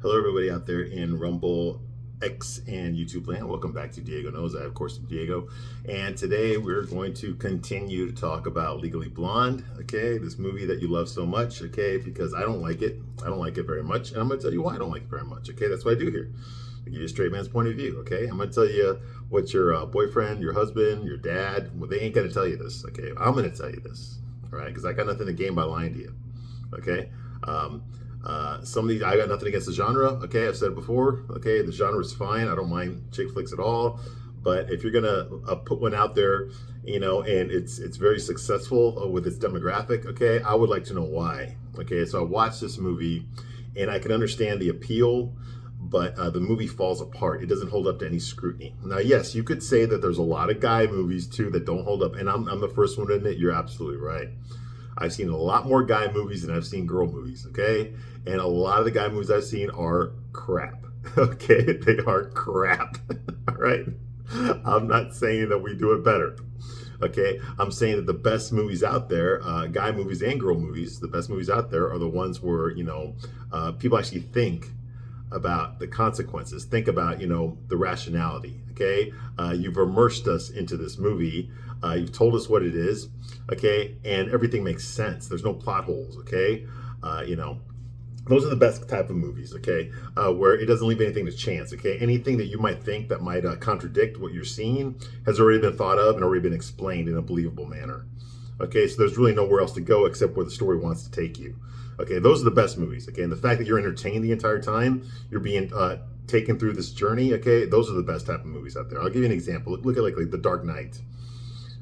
Hello, everybody out there in Rumble, X, and YouTube land. Welcome back to Diego Knows. I, of course, am Diego. And today we're going to continue to talk about Legally Blonde, okay? This movie that you love so much, okay? Because I don't like it. I don't like it very much. And I'm going to tell you why I don't like it very much, okay? That's what I do here. I give you a straight man's point of view, okay? I'm going to tell you what your boyfriend, your husband, your dad, well, they ain't going to tell you this, okay? I'm going to tell you this, all right? Because I got nothing to gain by lying to you, okay? Some of these, I got nothing against the genre. Okay, I've said it before. Okay, the genre is fine. I don't mind chick flicks at all. But if you're gonna put one out there, and it's very successful with its demographic, okay, I would like to know why. Okay, so I watched this movie, and I can understand the appeal, but the movie falls apart. It doesn't hold up to any scrutiny. Now, yes, you could say that there's a lot of guy movies too that don't hold up, and I'm the first one to admit you're absolutely right. I've seen a lot more guy movies than I've seen girl movies, okay? And a lot of the guy movies I've seen are crap, okay? They are crap, all right? I'm not saying that we do it better, okay? I'm saying that the best movies out there, guy movies and girl movies, the best movies out there are the ones where, people actually think about the consequences, think about, the rationality, okay? You've immersed us into this movie. You've told us what it is, okay? And everything makes sense. There's no plot holes, okay? Those are the best type of movies, okay? Where it doesn't leave anything to chance, okay? Anything that you might think that might contradict what you're seeing has already been thought of and already been explained in a believable manner. Okay, so there's really nowhere else to go except where the story wants to take you. Okay, those are the best movies. Okay, and the fact that you're entertained the entire time, you're being taken through this journey. Okay, those are the best type of movies out there. I'll give you an example. Look at like The Dark Knight.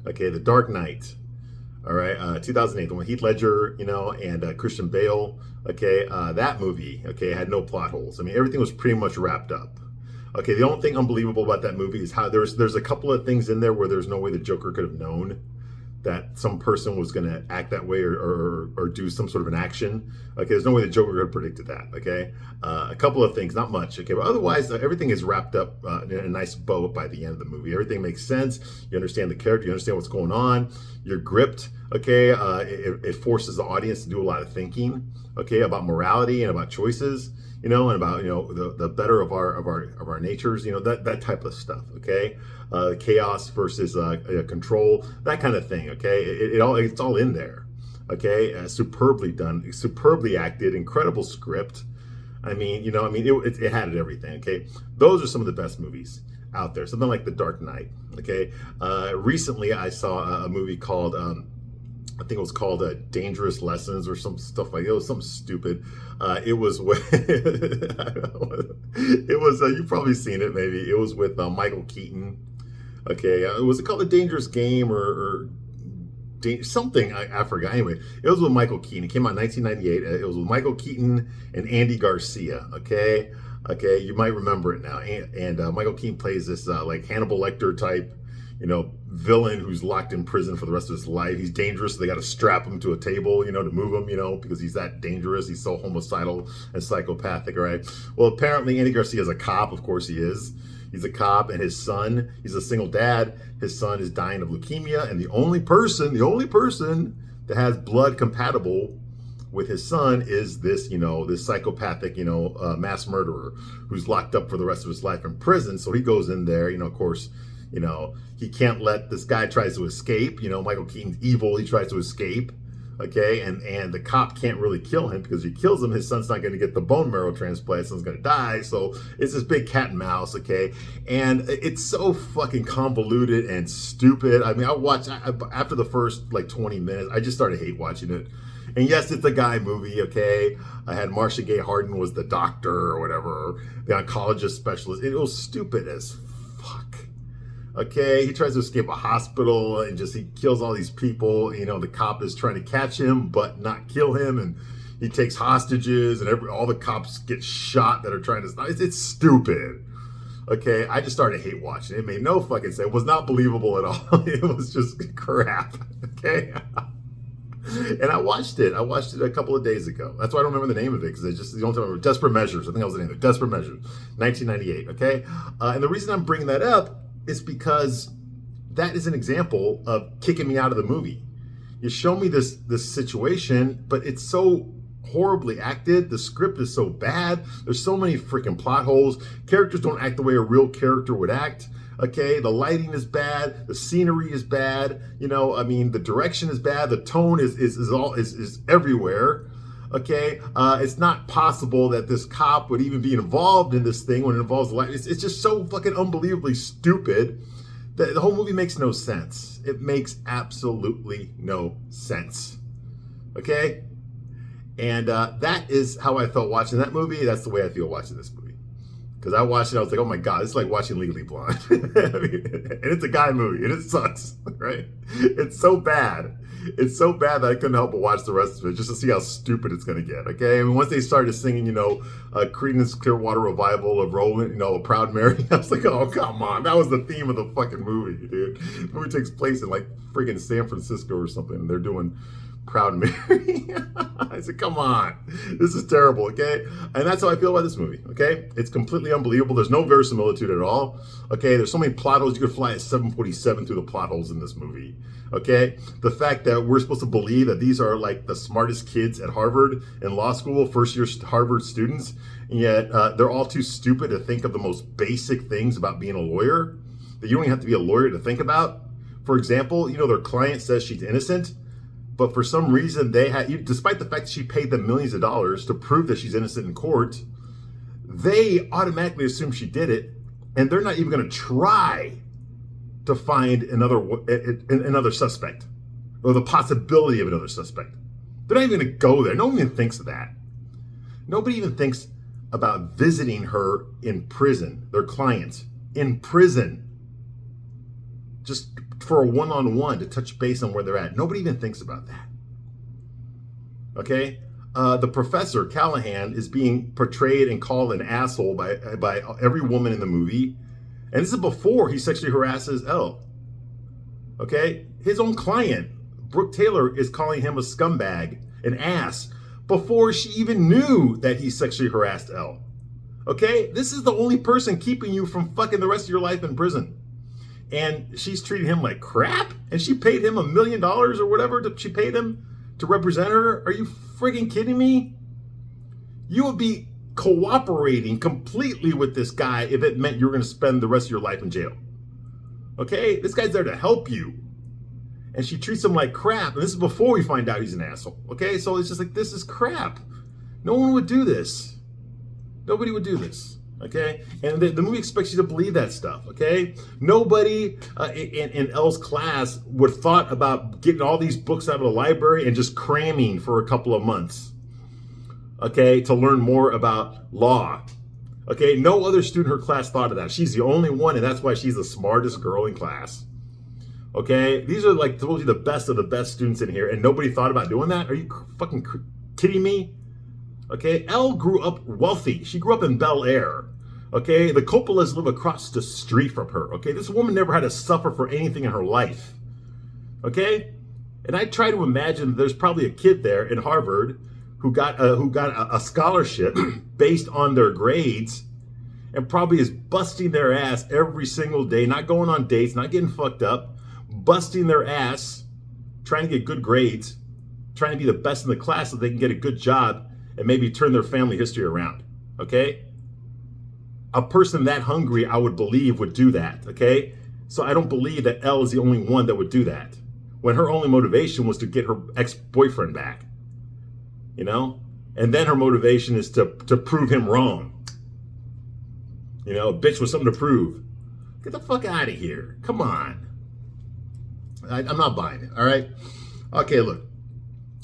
Okay, The Dark Knight. All right, 2008, the one Heath Ledger, and Christian Bale. Okay, that movie. Okay, had no plot holes. I mean, everything was pretty much wrapped up. Okay, the only thing unbelievable about that movie is how there's a couple of things in there where there's no way the Joker could have known that some person was going to act that way or do some sort of an action. Okay, there's no way the Joker could have predicted that. Okay, a couple of things, not much. Okay, but otherwise, everything is wrapped up in a nice bow by the end of the movie. Everything makes sense. You understand the character. You understand what's going on. You're gripped. Okay, it forces the audience to do a lot of thinking. Okay, about morality and about choices. And about the better of our natures, that type of stuff. Okay, chaos versus control, that kind of thing. Okay, it's all in there. Okay, superbly done, superbly acted, incredible script. It had everything. Okay, those are some of the best movies out there. Something like The Dark Knight. Okay, recently I saw a movie called. I think it was called Dangerous Lessons or some stuff like it was something stupid. It was with, you've probably seen it maybe. It was with Michael Keaton. Okay, was it called A Dangerous Game or something? I forgot. Anyway, it was with Michael Keaton. It came out in 1998. It was with Michael Keaton and Andy Garcia. Okay, you might remember it now. And Michael Keaton plays this like Hannibal Lecter type villain who's locked in prison for the rest of his life. He's dangerous, so they got to strap him to a table, to move him, because he's that dangerous. He's so homicidal and psychopathic, right? Well, apparently Andy Garcia is a cop. Of course he is. He's a cop, and his son, he's a single dad. His son is dying of leukemia, and the only person that has blood compatible with his son is this, this psychopathic, mass murderer who's locked up for the rest of his life in prison. So he goes in there, of course, he can't let this guy tries to escape. Michael Keaton's evil. He tries to escape. Okay, and the cop can't really kill him because if he kills him, his son's not going to get the bone marrow transplant. His son's going to die. So it's this big cat and mouse. Okay, and it's so fucking convoluted and stupid. I mean, I watched after the first like 20 minutes, I just started hate watching it. And yes, it's a guy movie, okay? I had Marcia Gay Harden was the doctor or whatever, the oncologist specialist. It was stupid as fuck. Okay, he tries to escape a hospital and he kills all these people. The cop is trying to catch him but not kill him, and he takes hostages, and all the cops get shot that are trying to stop. It's stupid. Okay, I just started hate watching it. It made no fucking sense. It was not believable at all. It was just crap. Okay. And I watched it. I watched it a couple of days ago. That's why I don't remember the name of it, because the only time I remember Desperate Measures. I think that was the name of it. Desperate Measures, 1998. Okay, and the reason I'm bringing that up is because that is an example of kicking me out of the movie. You show me this situation, but it's so horribly acted. The script is so bad. There's so many freaking plot holes. Characters don't act the way a real character would act. Okay, the lighting is bad, the scenery is bad, the direction is bad, the tone is everywhere. Okay, it's not possible that this cop would even be involved in this thing when it involves light. It's just so fucking unbelievably stupid that the whole movie makes no sense. It makes absolutely no sense. Okay, and that is how I felt watching that movie. That's the way I feel watching this movie. Because I watched it, I was like, oh my God, it's like watching Legally Blonde. And it's a guy movie, and it sucks, right? It's so bad. It's so bad that I couldn't help but watch the rest of it just to see how stupid it's going to get, okay? I mean, once they started singing, Creedence Clearwater Revival of Rolling, Proud Mary, I was like, oh, come on. That was the theme of the fucking movie, dude. The movie takes place in, like, friggin' San Francisco or something, and they're doing Proud Mary. I said, come on. This is terrible, okay? And that's how I feel about this movie, okay? It's completely unbelievable. There's no verisimilitude at all, okay? There's so many plot holes. You could fly a 747 through the plot holes in this movie, okay? The fact that we're supposed to believe that these are like the smartest kids at Harvard in law school, first-year Harvard students, and yet they're all too stupid to think of the most basic things about being a lawyer that you don't even have to be a lawyer to think about. For example, their client says she's innocent, but for some reason despite the fact that she paid them millions of dollars to prove that she's innocent in court, they automatically assume she did it, and they're not even going to try to find another suspect or the possibility of another suspect. They're not even going to go there. No one even thinks of that. Nobody even thinks about visiting her in prison, their clients in prison, just for a one-on-one to touch base on where they're at. Nobody even thinks about that. Okay? The professor, Callahan, is being portrayed and called an asshole by every woman in the movie. And this is before he sexually harasses Elle. Okay? His own client, Brooke Taylor, is calling him a scumbag, an ass, before she even knew that he sexually harassed Elle. Okay? This is the only person keeping you from fucking the rest of your life in prison. And she's treating him like crap? And she paid him $1 million or whatever she paid him to represent her? Are you friggin' kidding me? You would be cooperating completely with this guy if it meant you were going to spend the rest of your life in jail. Okay? This guy's there to help you. And she treats him like crap. And this is before we find out he's an asshole. Okay? So it's just like, this is crap. No one would do this. Nobody would do this. Okay, and the movie expects you to believe that stuff. Okay, nobody in Elle's class would have thought about getting all these books out of the library and just cramming for a couple of months. Okay, to learn more about law. Okay, no other student in her class thought of that. She's the only one, and that's why she's the smartest girl in class. Okay, these are like supposed to be the best of the best students in here, and nobody thought about doing that. Are you fucking kidding me? Okay, Elle grew up wealthy. She grew up in Bel Air. Okay, the Coppolas live across the street from her. Okay, this woman never had to suffer for anything in her life. Okay, and I try to imagine there's probably a kid there in Harvard who got a scholarship based on their grades, and probably is busting their ass every single day, not going on dates, not getting fucked up, busting their ass, trying to get good grades, trying to be the best in the class so they can get a good job and maybe turn their family history around, okay? A person that hungry, I would believe, would do that, okay? So I don't believe that Elle is the only one that would do that, when her only motivation was to get her ex-boyfriend back, And then her motivation is to prove him wrong. A bitch with something to prove. Get the fuck out of here. Come on. I'm not buying it, all right? Okay, look.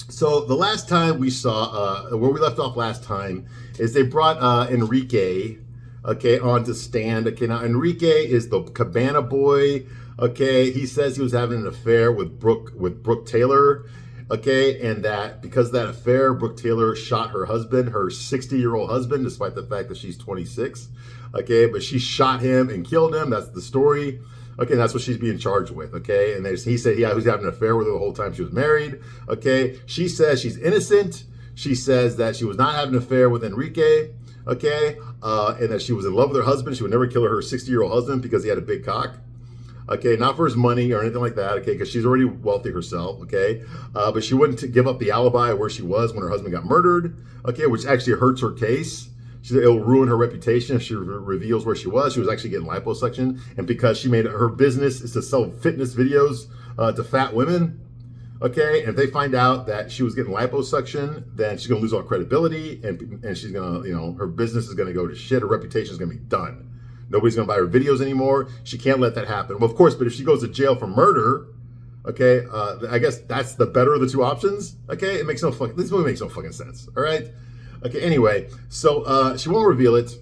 So the last time we saw, where we left off last time, is they brought Enrique, okay, on to stand. Okay, now Enrique is the cabana boy. Okay, he says he was having an affair with Brooke Taylor. Okay, and that because of that affair, Brooke Taylor shot her husband, her 60-year-old husband, despite the fact that she's 26. Okay, but she shot him and killed him. That's the story. Okay, that's what she's being charged with, okay? And he said he was having an affair with her the whole time she was married, okay? She says she's innocent. She says that she was not having an affair with Enrique, okay? And that she was in love with her husband. She would never kill her 60-year-old husband because he had a big cock. Okay, not for his money or anything like that. Okay, because she's already wealthy herself. Okay, but she wouldn't give up the alibi of where she was when her husband got murdered. Okay, which actually hurts her case. It'll ruin her reputation if she reveals where she was. She was actually getting liposuction, and because she made her business is to sell fitness videos to fat women. Okay, and if they find out that she was getting liposuction, then she's gonna lose all credibility, and she's gonna, her business is gonna go to shit. Her reputation is gonna be done. Nobody's gonna buy her videos anymore. She can't let that happen. Well, of course, but if she goes to jail for murder, okay, I guess that's the better of the two options. Okay, this movie makes no fucking sense. All right. Okay, anyway, so she won't reveal it.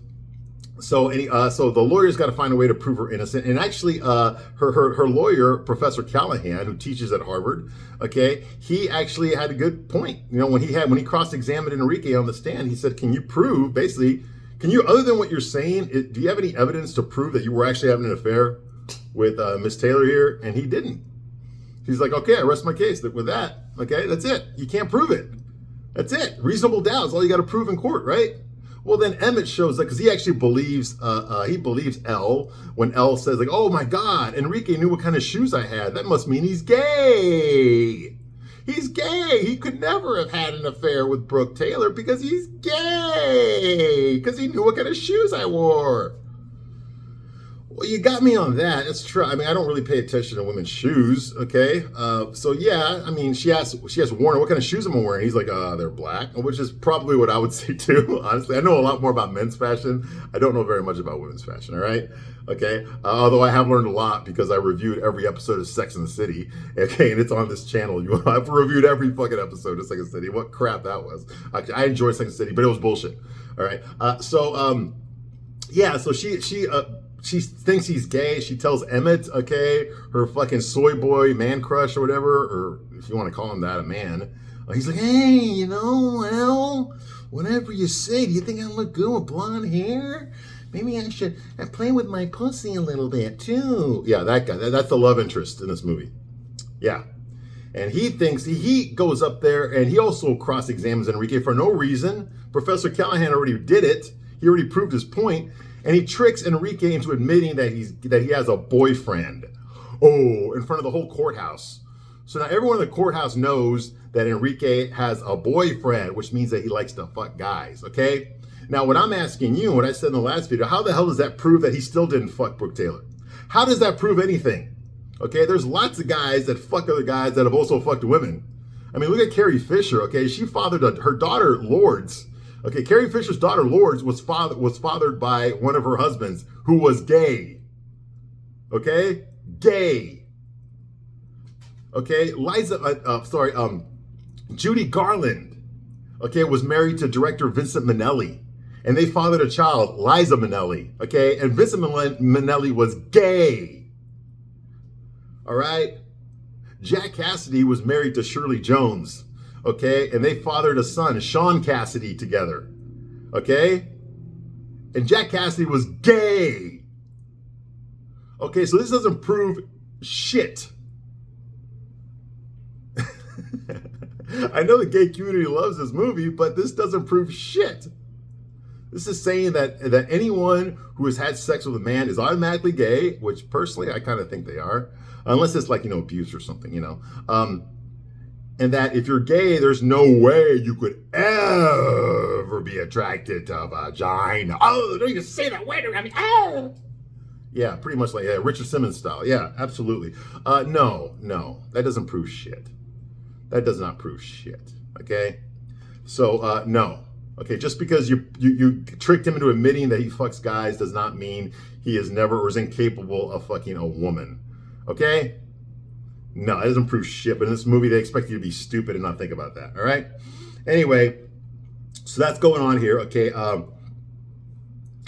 So the lawyer's got to find a way to prove her innocent. And actually, her lawyer, Professor Callahan, who teaches at Harvard, okay, he actually had a good point. When he cross-examined Enrique on the stand, he said, "Can you prove, basically, other than what you're saying, do you have any evidence to prove that you were actually having an affair with Miss Taylor here?" And he didn't. He's like, "Okay, I rest my case with that. Okay, that's it. You can't prove it. That's it. Reasonable doubt is all you got to prove in court, right?" Well, then Emmett shows up because he actually believes Elle when Elle says, like, "Oh my God, Enrique knew what kind of shoes I had. That must mean he's gay. He's gay. He could never have had an affair with Brooke Taylor because he's gay. Because he knew what kind of shoes I wore." Well, you got me on that. That's true. I mean, I don't really pay attention to women's shoes. Okay, so yeah, I mean, she asked Warner, "What kind of shoes am I wearing?" He's like, "They're black," which is probably what I would say too. Honestly, I know a lot more about men's fashion. I don't know very much about women's fashion. All right, okay. Although I have learned a lot because I reviewed every episode of Sex and the City. Okay, and it's on this channel. I've reviewed every fucking episode of Sex and the City. What crap that was. Actually, I enjoyed Sex and the City, but it was bullshit. All right. Yeah. So she thinks he's gay. She tells Emmett, okay, her fucking soy boy man crush or whatever, or if you want to call him that, a man. He's like, "Hey, well, whatever you say, do you think I look good with blonde hair? Maybe I should play with my pussy a little bit too." Yeah, that guy. That's the love interest in this movie. Yeah. And he thinks, he goes up there and he also cross-examines Enrique for no reason. Professor Callahan already did it. He already proved his point. And he tricks Enrique into admitting that he has a boyfriend. Oh, in front of the whole courthouse. So now everyone in the courthouse knows that Enrique has a boyfriend, which means that he likes to fuck guys, okay? Now, what I'm asking you, what I said in the last video, how the hell does that prove that he still didn't fuck Brooke Taylor? How does that prove anything? Okay, there's lots of guys that fuck other guys that have also fucked women. I mean, look at Carrie Fisher, okay? She fathered her daughter, Lourdes. Okay, Carrie Fisher's daughter, Lourdes, was fathered by one of her husbands who was gay. Okay? Gay. Okay? Judy Garland, okay, was married to director Vincent Minnelli. And they fathered a child, Liza Minnelli. Okay? And Vincent Minnelli was gay. All right? Jack Cassidy was married to Shirley Jones. Okay, and they fathered a son, Sean Cassidy, together. Okay? And Jack Cassidy was gay. Okay, so this doesn't prove shit. I know the gay community loves this movie, but this doesn't prove shit. This is saying that anyone who has had sex with a man is automatically gay, which personally I kind of think they are, unless it's like, abuse or something, And that if you're gay, there's no way you could ever be attracted to a vagina. Oh, don't even say that word. I mean, oh. Yeah, pretty much like Richard Simmons style. Yeah, absolutely. No, that doesn't prove shit. That does not prove shit. Okay, so no. Okay, just because you tricked him into admitting that he fucks guys does not mean he is never or is incapable of fucking a woman. Okay. No, it doesn't prove shit, but in this movie, they expect you to be stupid and not think about that, all right? Anyway, so that's going on here, okay?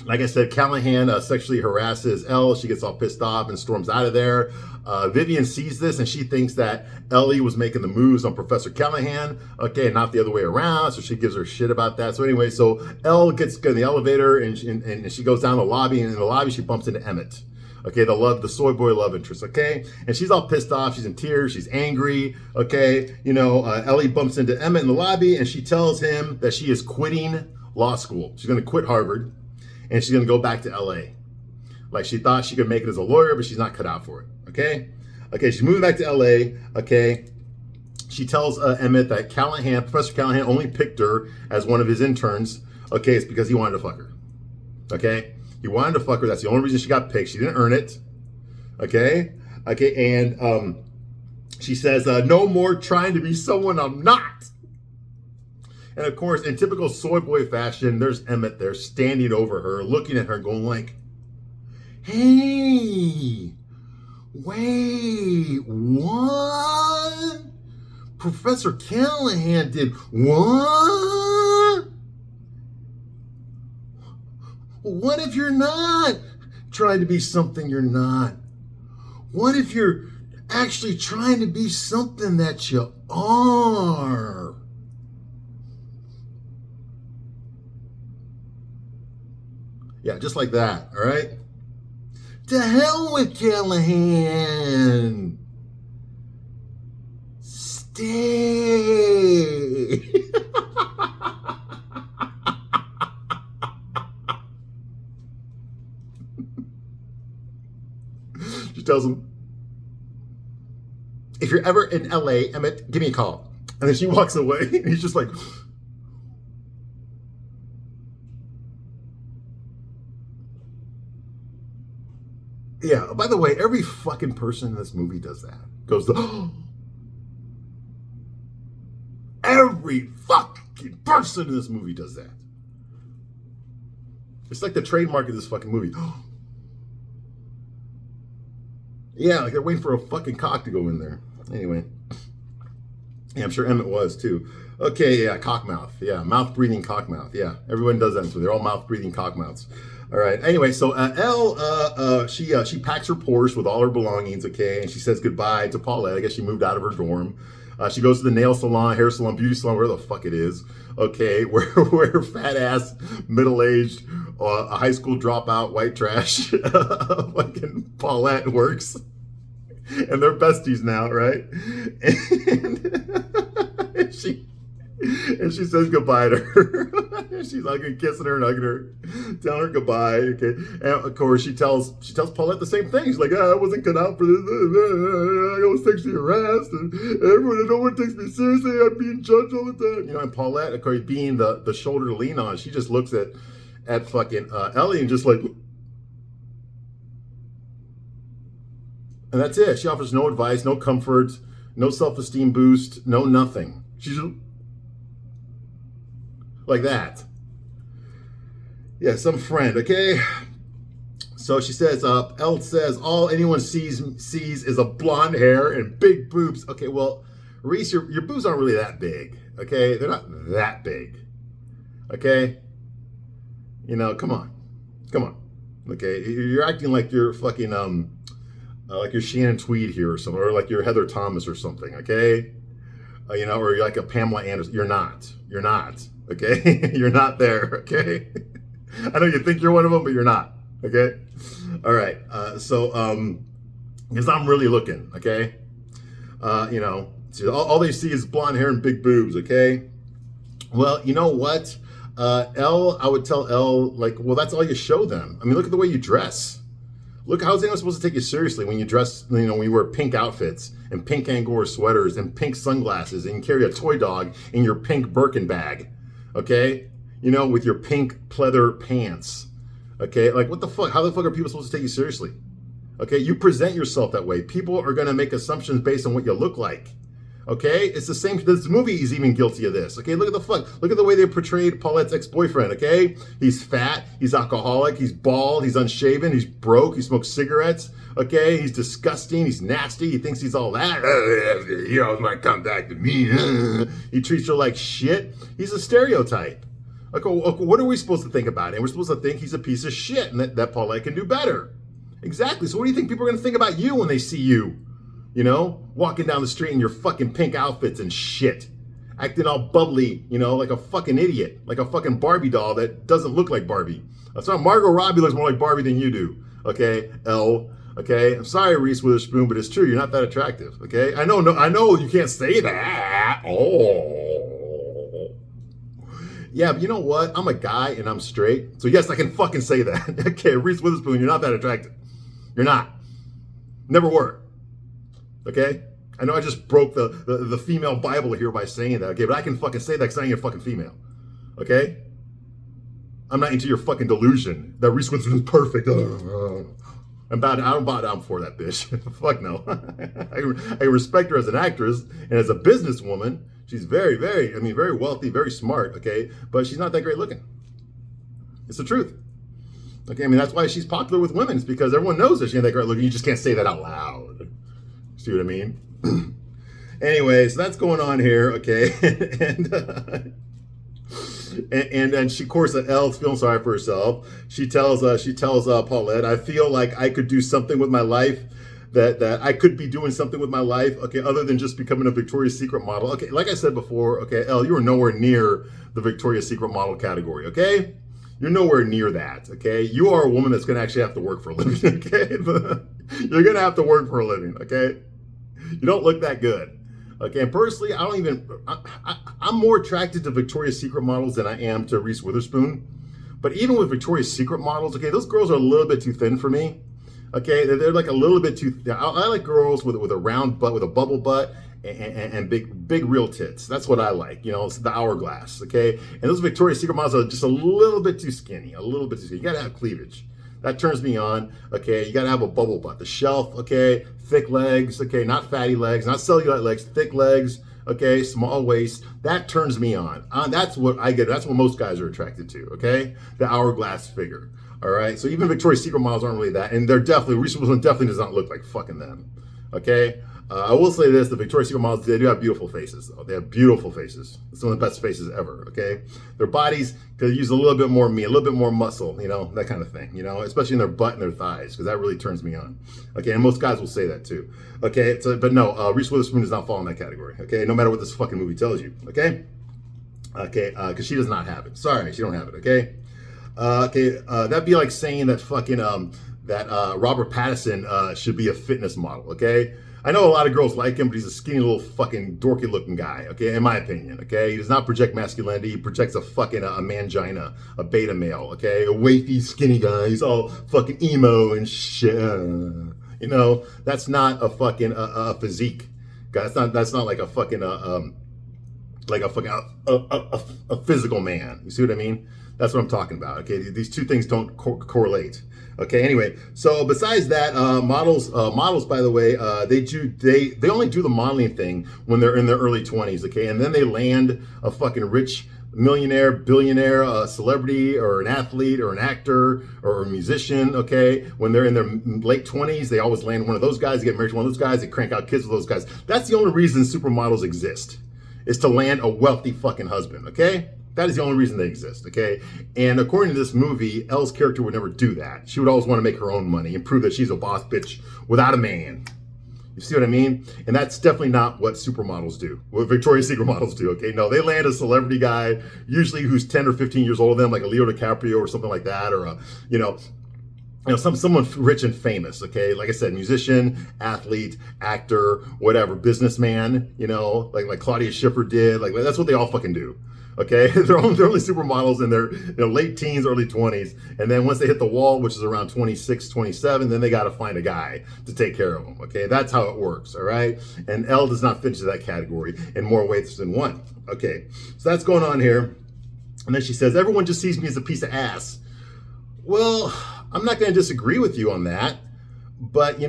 Like I said, Callahan sexually harasses Elle. She gets all pissed off and storms out of there. Vivian sees this, and she thinks that Ellie was making the moves on Professor Callahan, okay, and not the other way around, so she gives her shit about that. So anyway, so Elle gets in the elevator, and she goes down the lobby, and in the lobby, she bumps into Emmett. Okay, the soy boy love interest, okay? And she's all pissed off, she's in tears, she's angry, okay? Ellie bumps into Emmett in the lobby and she tells him that she is quitting law school. She's gonna quit Harvard and she's gonna go back to LA. Like she thought she could make it as a lawyer, but she's not cut out for it, Okay? Okay, she's moving back to LA. Okay? She tells Emmett that Professor Callahan only picked her as one of his interns. Okay, it's because he wanted to fuck her. Okay? He wanted to fuck her. That's the only reason she got picked. She didn't earn it. Okay? Okay, and she says, no more trying to be someone I'm not. And of course, in typical soy boy fashion, there's Emmett there standing over her, looking at her, going like, hey, wait, what? Professor Callahan did what? What if you're not trying to be something you're not? What if you're actually trying to be something that you are? Yeah, just like that, all right? To hell with Callahan. Stay. She tells him, if you're ever in LA, Emmett, give me a call. And then she walks away, and he's just like, yeah, by the way, every fucking person in this movie does that. Goes, every fucking person in this movie does that. It's like the trademark of this fucking movie. Yeah, like they're waiting for a fucking cock to go in there. Anyway. Yeah, I'm sure Emmett was too. Okay, yeah, cockmouth. Yeah, mouth-breathing cockmouth. Yeah, everyone does that. So they're all mouth-breathing cockmouths. All right. Anyway, so Elle, she packs her Porsche with all her belongings, okay, and she says goodbye to Paulette. I guess she moved out of her dorm. She goes to the nail salon, hair salon, beauty salon, where the fuck it is, okay, where fat-ass, middle-aged, high school dropout, white trash, fucking Paulette works. And they're besties now, right? And she says goodbye to her. She's like kissing her and hugging her, telling her goodbye. Okay, and of course she tells Paulette the same thing. She's like, I wasn't cut out for this. I was sexually harassed, and no one takes me seriously. I'm being judged all the time. You know, and Paulette, of course, being the shoulder to lean on, she just looks at fucking Ellie and just like. And that's it. She offers no advice, no comfort, no self-esteem boost, no nothing. She's like that. Yeah, some friend, okay? So she says, Elle says, all anyone sees is a blonde hair and big boobs. Okay, well, Reese, your boobs aren't really that big, okay? They're not that big, okay? You know, come on. Okay, you're acting like you're fucking, like you're Shannon Tweed here or something, or like you're Heather Thomas or something, okay? You know, or you're like a Pamela Anderson. You're not, okay? You're not there, okay? I know you think you're one of them, but you're not, okay? All right, because I'm really looking, okay? You know, so all they see is blonde hair and big boobs, okay? Well, you know what? Elle, I would tell Elle, like, well, that's all you show them. I mean, look at the way you dress. Look, how's anyone supposed to take you seriously when you dress, you know, when you wear pink outfits and pink Angora sweaters and pink sunglasses and you carry a toy dog in your pink Birkin bag, okay? You know, with your pink pleather pants, okay? Like, what the fuck? How the fuck are people supposed to take you seriously? Okay, you present yourself that way. People are going to make assumptions based on what you look like. Okay, it's the same. This movie is even guilty of this. Okay, look at the fuck. Look at the way they portrayed Paulette's ex-boyfriend. Okay, he's fat, he's alcoholic, he's bald, he's unshaven, he's broke, he smokes cigarettes. Okay, he's disgusting, he's nasty, he thinks he's all that. You know, might come back to me. He treats her like shit. He's a stereotype. Okay, what are we supposed to think about him? We're supposed to think he's a piece of shit and that Paulette can do better. Exactly. So what do you think people are going to think about you when they see you? You know, walking down the street in your fucking pink outfits and shit. Acting all bubbly, you know, like a fucking idiot. Like a fucking Barbie doll that doesn't look like Barbie. That's why Margot Robbie looks more like Barbie than you do. Okay, Elle. Okay, I'm sorry, Reese Witherspoon, but it's true. You're not that attractive. Okay, I know you can't say that. Oh. Yeah, but you know what? I'm a guy and I'm straight. So yes, I can fucking say that. Okay, Reese Witherspoon, you're not that attractive. You're not. Never were. Okay? I know I just broke the female Bible here by saying that, okay? But I can fucking say that because I ain't a fucking female. Okay? I'm not into your fucking delusion that Reese Witherspoon is perfect. I don't bow down for that bitch. Fuck no. I respect her as an actress and as a businesswoman. She's very, very, very wealthy, very smart, okay? But she's not that great looking. It's the truth. Okay, that's why she's popular with women. It's because everyone knows that she ain't that great looking. You just can't say that out loud. See what I mean? Anyway, so that's going on here, okay? and she, of course, Elle's feeling sorry for herself. She tells Paulette, I feel like I could do something with my life, that I could be doing something with my life, okay, other than just becoming a Victoria's Secret model. Okay, like I said before, okay, Elle, you are nowhere near the Victoria's Secret model category, okay? You're nowhere near that, okay? You are a woman that's going to actually have to work for a living, okay? You're going to have to work for a living, okay? You don't look that good. Okay, and personally, I'm more attracted to Victoria's Secret models than I am to Reese Witherspoon. But even with Victoria's Secret models, okay, those girls are a little bit too thin for me. Okay, they're like a little bit too thin. I like girls with a round butt, with a bubble butt, and big real tits. That's what I like. It's the hourglass. Okay, and those Victoria's Secret models are just a little bit too skinny. A little bit too skinny. You gotta have cleavage. That turns me on. Okay, you gotta have a bubble butt. The shelf. Okay, thick legs. Okay, not fatty legs, not cellulite legs. Thick legs. Okay, small waist. That turns me on. That's what I get. That's what most guys are attracted to. Okay, the hourglass figure. All right, so even Victoria's Secret models aren't really that, and Reese Witherspoon definitely does not look like fucking them. Okay, I will say this: the Victoria's Secret models, they do have beautiful faces. Though. They have beautiful faces. It's one of the best faces ever. Okay, their bodies could use a little bit more meat, a little bit more muscle, that kind of thing. Especially in their butt and their thighs, because that really turns me on. Okay, and most guys will say that too. Okay, but no, Reese Witherspoon does not fall in that category. Okay, no matter what this fucking movie tells you. Okay, because she does not have it. Sorry, she don't have it. Okay. That'd be like saying that fucking Robert Pattinson should be a fitness model. Okay, I know a lot of girls like him, but he's a skinny little fucking dorky looking guy. Okay, in my opinion. Okay, he does not project masculinity. He projects a fucking a mangina, a beta male. Okay, a wafy skinny guy. He's all fucking emo and shit. That's not a fucking physique. Guys, that's not like a fucking like a fucking a physical man. You see what I mean? That's what I'm talking about. Okay, these two things don't correlate. Okay, anyway, so besides that, models, by the way, they only do the modeling thing when they're in their early 20s. Okay, and then they land a fucking rich millionaire, billionaire, celebrity, or an athlete, or an actor, or a musician. Okay, when they're in their late 20s, they always land one of those guys. They get married to one of those guys. They crank out kids with those guys. That's the only reason supermodels exist, is to land a wealthy fucking husband. Okay. That is the only reason they exist, okay? And according to this movie, Elle's character would never do that. She would always want to make her own money and prove that she's a boss bitch without a man. You see what I mean? And that's definitely not what supermodels do, what Victoria's Secret models do, okay? No, they land a celebrity guy, usually who's 10 or 15 years older than them, like a Leo DiCaprio or something like that, or a, someone rich and famous, okay? Like I said, musician, athlete, actor, whatever, businessman, like Claudia Schiffer did. Like that's what they all fucking do. Okay, they're only supermodels in their late teens, early 20s. And then once they hit the wall, which is around 26, 27, then they got to find a guy to take care of them. Okay, that's how it works. All right. And Elle does not fit into that category in more ways than one. Okay, so that's going on here. And then she says, everyone just sees me as a piece of ass. Well, I'm not going to disagree with you on that. But,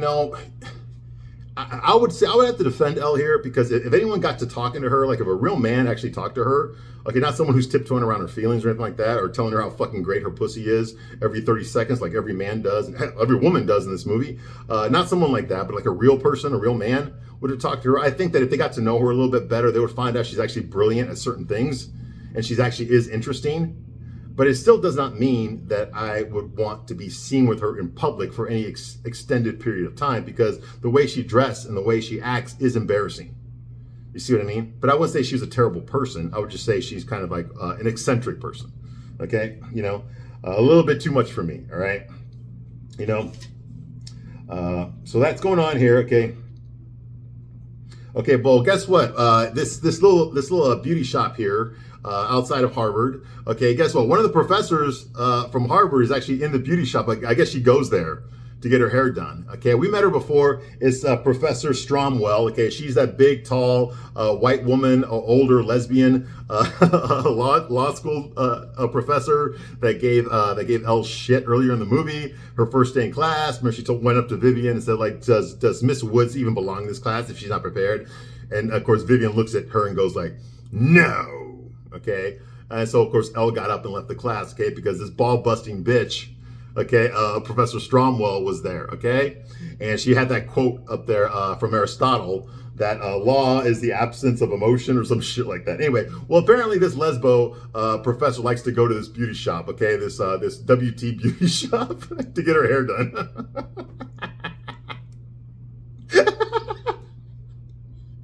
I would say I would have to defend Elle here, because if anyone got to talking to her, like if a real man actually talked to her, okay, not someone who's tiptoeing around her feelings or anything like that, or telling her how fucking great her pussy is every 30 seconds, like every man does, and every woman does in this movie, not someone like that, but like a real person, a real man would have talked to her. I think that if they got to know her a little bit better, they would find out she's actually brilliant at certain things, and she's actually is interesting. But it still does not mean that I would want to be seen with her in public for any extended period of time, because the way she dressed and the way she acts is embarrassing. You see what I mean? But I wouldn't say she's a terrible person. I would just say she's kind of like an eccentric person. Okay? A little bit too much for me. All right? So that's going on here. Okay? Okay, well, guess what? This little beauty shop here outside of Harvard. Okay, guess what? One of the professors from Harvard is actually in the beauty shop. Like, I guess she goes there. to get her hair done. Okay, we met her before. It's Professor Stromwell. Okay, she's that big, tall, white woman, older lesbian law school professor that gave Elle shit earlier in the movie. Her first day in class, remember she went up to Vivian and said, like, does Miss Woods even belong in this class if she's not prepared? And of course, Vivian looks at her and goes like, no. Okay, and so of course Elle got up and left the class. Okay, because this ball busting bitch, okay, Professor Stromwell was there, okay? And she had that quote up there from Aristotle that law is the absence of emotion or some shit like that. Anyway, well, apparently this lesbo professor likes to go to this beauty shop, okay? This WT beauty shop to get her hair done.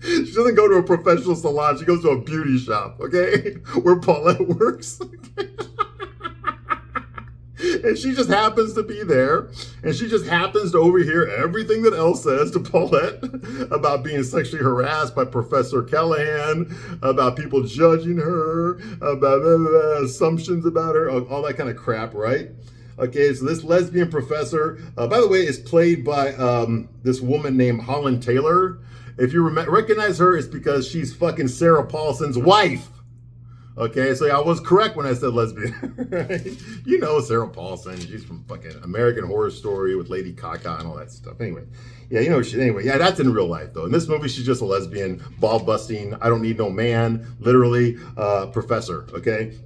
She doesn't go to a professional salon. She goes to a beauty shop, okay? Where Paulette works. And she just happens to be there, and she just happens to overhear everything that Elle says to Paulette about being sexually harassed by Professor Callahan, about people judging her, about assumptions about her, all that kind of crap, right? Okay, so this lesbian professor, by the way, is played by this woman named Holland Taylor. If you recognize her, it's because she's fucking Sarah Paulson's wife. Okay, so I was correct when I said lesbian, right? You know Sarah Paulson. She's from fucking American Horror Story with Lady Gaga and all that stuff. Anyway, yeah, you know, yeah, that's in real life, though. In this movie, she's just a lesbian, ball-busting, I don't need no man, literally, professor, okay?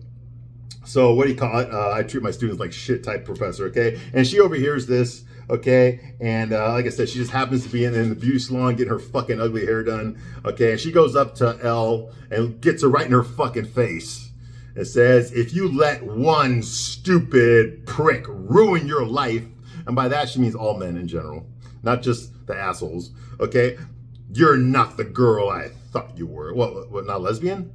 So what do you call it? I treat my students like shit type professor, okay? And she overhears this, okay? And like I said, she just happens to be in the beauty salon getting her fucking ugly hair done, okay? And she goes up to Elle and gets her right in her fucking face. It says, if you let one stupid prick ruin your life, and by that she means all men in general, not just the assholes, okay? You're not the girl I thought you were. What, not lesbian?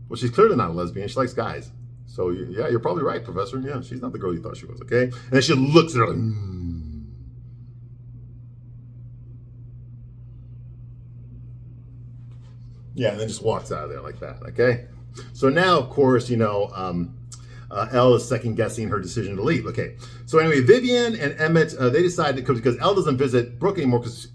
Well, she's clearly not a lesbian. She likes guys. So yeah, you're probably right, Professor. Yeah, she's not the girl you thought she was, okay? And then she looks at her like, Yeah, and then just walks out of there like that, okay? So now, of course, you know, Elle is second guessing her decision to leave. Okay, so anyway, Vivian and Emmett, they decide to come because Elle doesn't visit Brooke anymore because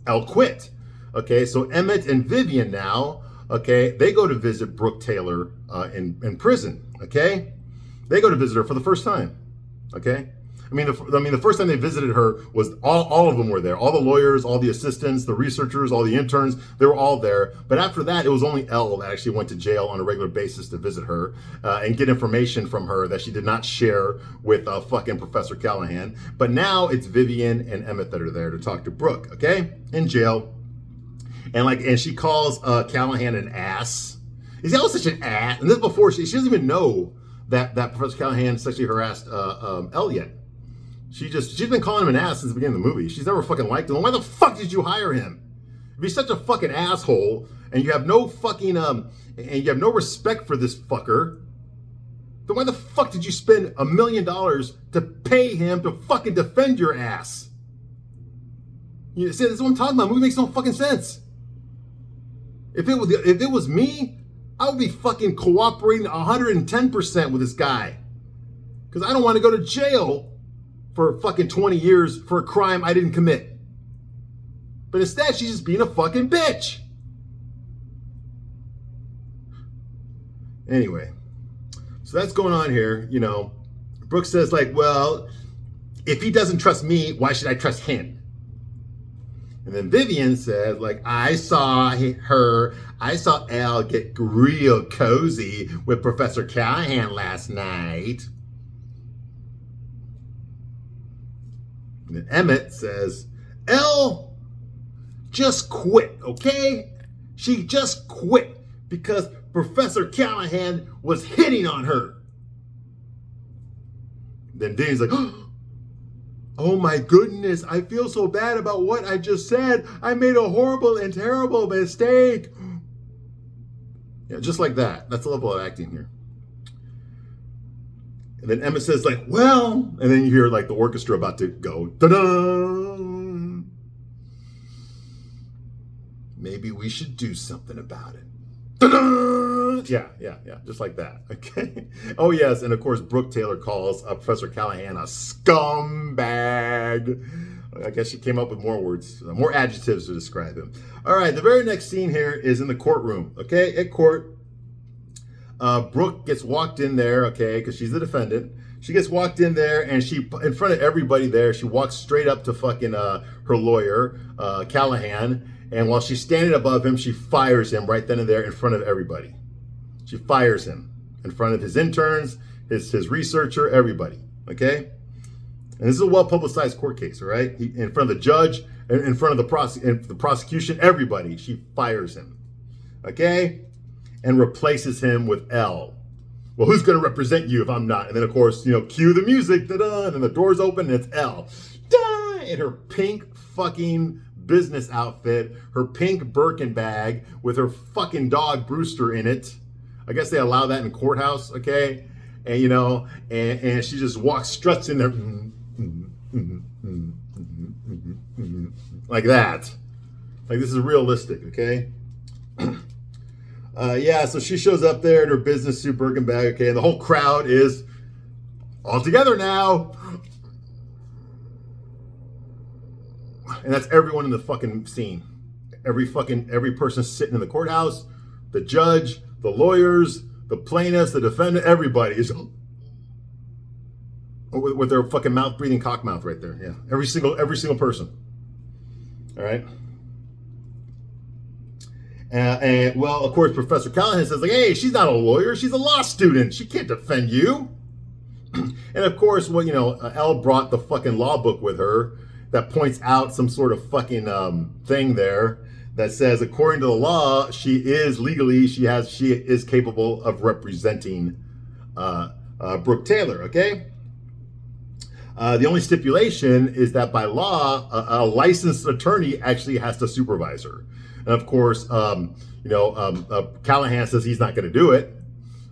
Elle quit. Okay, so Emmett and Vivian now, okay, they go to visit Brooke Taylor in prison. Okay, they go to visit her for the first time. Okay, I mean, the first time they visited her was all of them were there. All the lawyers, all the assistants, the researchers, all the interns, they were all there. But after that, it was only Elle that actually went to jail on a regular basis to visit her and get information from her that she did not share with fucking Professor Callahan. But now it's Vivian and Emmett that are there to talk to Brooke, okay, in jail. And she calls Callahan an ass. Is Elle such an ass? And this before she doesn't even know that Professor Callahan sexually harassed Elle yet. She's been calling him an ass since the beginning of the movie. She's never fucking liked him. Why the fuck did you hire him? If he's such a fucking asshole and you have no fucking and you have no respect for this fucker, then why the fuck did you spend $1 million to pay him to fucking defend your ass? You see, that's what I'm talking about. The movie makes no fucking sense. If it was me, I would be fucking cooperating 110% with this guy. Because I don't want to go to jail for fucking 20 years for a crime I didn't commit. But instead, she's just being a fucking bitch. Anyway, so that's going on here, you know. Brooke says, like, well, if he doesn't trust me, why should I trust him? And then Vivian said, like, I saw Elle get real cozy with Professor Callahan last night. And then Emmett says, Elle just quit, okay? She just quit because Professor Callahan was hitting on her. Then Vivian's like, oh my goodness, I feel so bad about what I just said. I made a horrible and terrible mistake. Yeah, just like that. That's the level of acting here. And then Emma says, like, well, and then you hear like the orchestra about to go, da-da! Maybe we should do something about it. Da-da! it? Yeah, just like that. Okay. Oh yes, and of course Brooke Taylor calls Professor Callahan a scumbag. I guess she came up with more words, more adjectives to describe him. All right, the very next scene here is in the courtroom. Okay, at court, Brooke gets walked in there. Okay, because she's the defendant. She gets walked in there, and she, in front of everybody there, she walks straight up to fucking her lawyer, Callahan, and while she's standing above him, she fires him right then and there in front of everybody. She fires him in front of his interns, his researcher, everybody. Okay, and this is a well-publicized court case, all right? In front of the judge, in front of the prosecution, everybody. She fires him, okay, and replaces him with L. Well, who's going to represent you if I'm not? And then, of course, cue the music, da-da, and then the doors open, and it's Elle. Da! In her pink fucking business outfit, her pink Birkin bag with her fucking dog Brewster in it. I guess they allow that in courthouse, okay? And, and she just walks, struts in there, like that. Like, this is realistic, okay? Yeah, so she shows up there in her business suit, Birkin bag, okay, and the whole crowd is all together now. And that's everyone in the fucking scene. Every person sitting in the courthouse, the judge, the lawyers, the plaintiffs, the defendant, everybody is with their fucking mouth breathing cock mouth right there. Yeah, every single person. All right. And well, of course, Professor Callahan says, like, hey, she's not a lawyer. She's a law student. She can't defend you. And of course, well, Elle brought the fucking law book with her that points out some sort of fucking thing there that says, according to the law, she is capable of representing Brooke Taylor. Okay. The only stipulation is that by law, a licensed attorney actually has to supervise her. And of course, Callahan says he's not going to do it.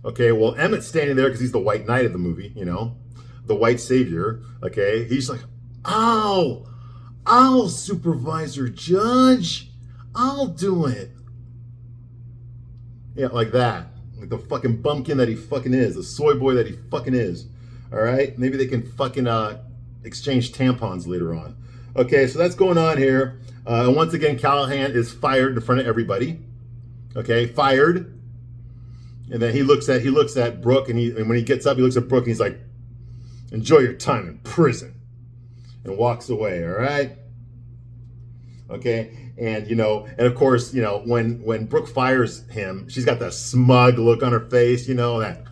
Okay, well, Emmett's standing there because he's the white knight of the movie, the white savior. Okay, he's like, oh, I'll supervise her, judge. I'll do it. Yeah, like that. Like the fucking bumpkin that he fucking is, the soy boy that he fucking is. All right, maybe they can fucking exchange tampons later on. Okay, so that's going on here. And once again, Callahan is fired in front of everybody. Okay, fired. And then he looks at Brooke, and when he gets up, he looks at Brooke, and he's like, enjoy your time in prison. And walks away, all right? Okay, and and of course, when Brooke fires him, she's got that smug look on her face, that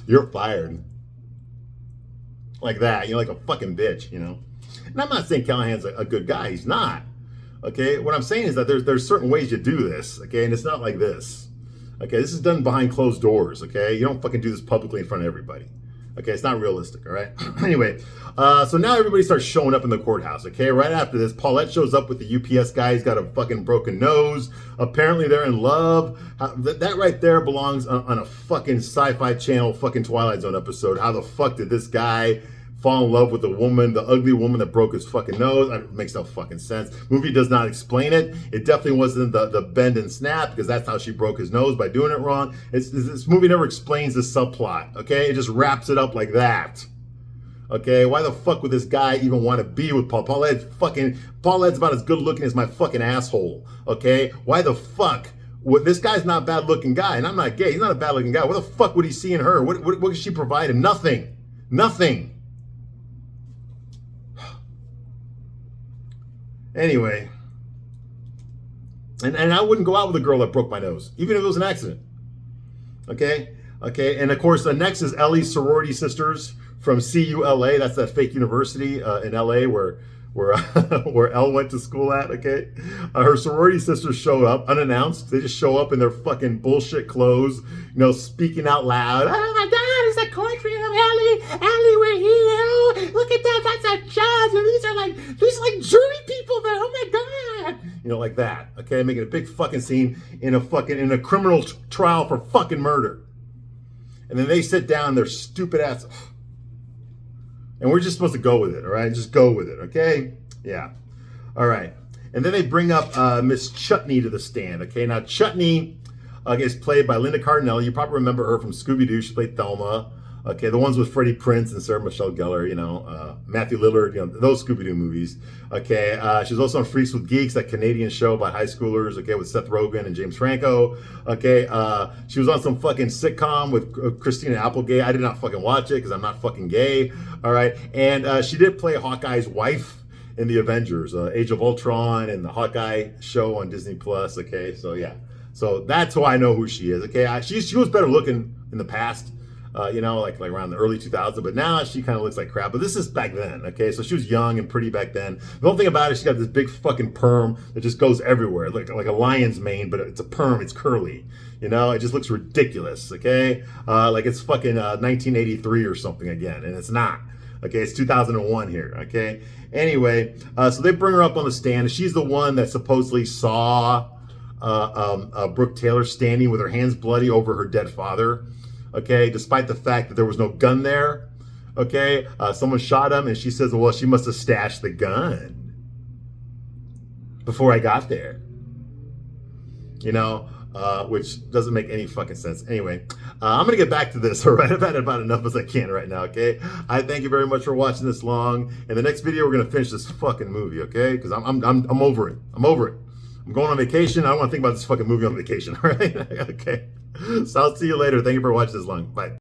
you're fired. Like that, like a fucking bitch, And I'm not saying Callahan's a good guy, he's not. Okay, what I'm saying is that there's certain ways you do this, okay, and it's not like this. Okay, this is done behind closed doors, okay? You don't fucking do this publicly in front of everybody. Okay, it's not realistic, all right? Anyway, so now everybody starts showing up in the courthouse, okay? Right after this, Paulette shows up with the UPS guy. He's got a fucking broken nose. Apparently they're in love. That right there belongs on a fucking Sci-Fi Channel fucking Twilight Zone episode. How the fuck did this guy fall in love with the ugly woman that broke his fucking nose? It makes no fucking sense. Movie does not explain it. It definitely wasn't the bend and snap, because that's how she broke his nose, by doing it wrong. This movie never explains the subplot, okay? It just wraps it up like that. Okay, why the fuck would this guy even want to be with Paul? Paulette's about as good looking as my fucking asshole, okay? Why the fuck? This guy's not a bad looking guy, and I'm not gay. He's not a bad looking guy. What the fuck would he see in her? What could she provide him? Nothing. Nothing. Anyway, and I wouldn't go out with a girl that broke my nose, even if it was an accident. Okay, and of course, next is Ellie's sorority sisters from CULA. That's that fake university in LA where Elle went to school at. Okay, her sorority sisters show up unannounced. They just show up in their fucking bullshit clothes, speaking out loud. Oh my God, it's the courtroom, Ellie, we're here. Look at that, that's a judge. And these are like jury people there. Oh my God, like that. Okay, making a big fucking scene in a criminal trial for fucking murder. And then they sit down, their stupid ass. And we're just supposed to go with it, all right? Just go with it, okay? Yeah. All right. And then they bring up Miss Chutney to the stand, okay? Now, Chutney is played by Linda Cardinelli. You probably remember her from Scooby-Doo. She played Thelma. Okay, the ones with Freddie Prinze and Sarah Michelle Gellar, Matthew Lillard, those Scooby-Doo movies. Okay, she was also on Freaks with Geeks, that Canadian show about high schoolers, okay, with Seth Rogen and James Franco. Okay, she was on some fucking sitcom with Christina Applegate. I did not fucking watch it because I'm not fucking gay, all right? And she did play Hawkeye's wife in the Avengers, Age of Ultron, and the Hawkeye show on Disney Plus. Okay, so yeah, so that's who I know who she is. Okay, she was better looking in the past, like around the early 2000s, but now she kind of looks like crap. But this is back then. Okay, so she was young and pretty back then. The whole thing about it, she got this big fucking perm that just goes everywhere, like a lion's mane, but it's a perm. It's curly. It just looks ridiculous. Okay, like it's fucking 1983 or something again, and it's not. Okay, it's 2001 here, okay? Anyway, so they bring her up on the stand. She's the one that supposedly saw Brooke Taylor standing with her hands bloody over her dead father, okay? Despite the fact that there was no gun there, okay? Someone shot him, and she says, well, she must have stashed the gun before I got there, which doesn't make any fucking sense. Anyway, I'm gonna get back to this. All right, I've had about enough as I can right now. Okay, I thank you very much for watching this long. In the next video, we're gonna finish this fucking movie. Okay, because I'm over it. I'm over it. I'm going on vacation. I don't want to think about this fucking movie on vacation. All right. Okay. So I'll see you later. Thank you for watching this long. Bye.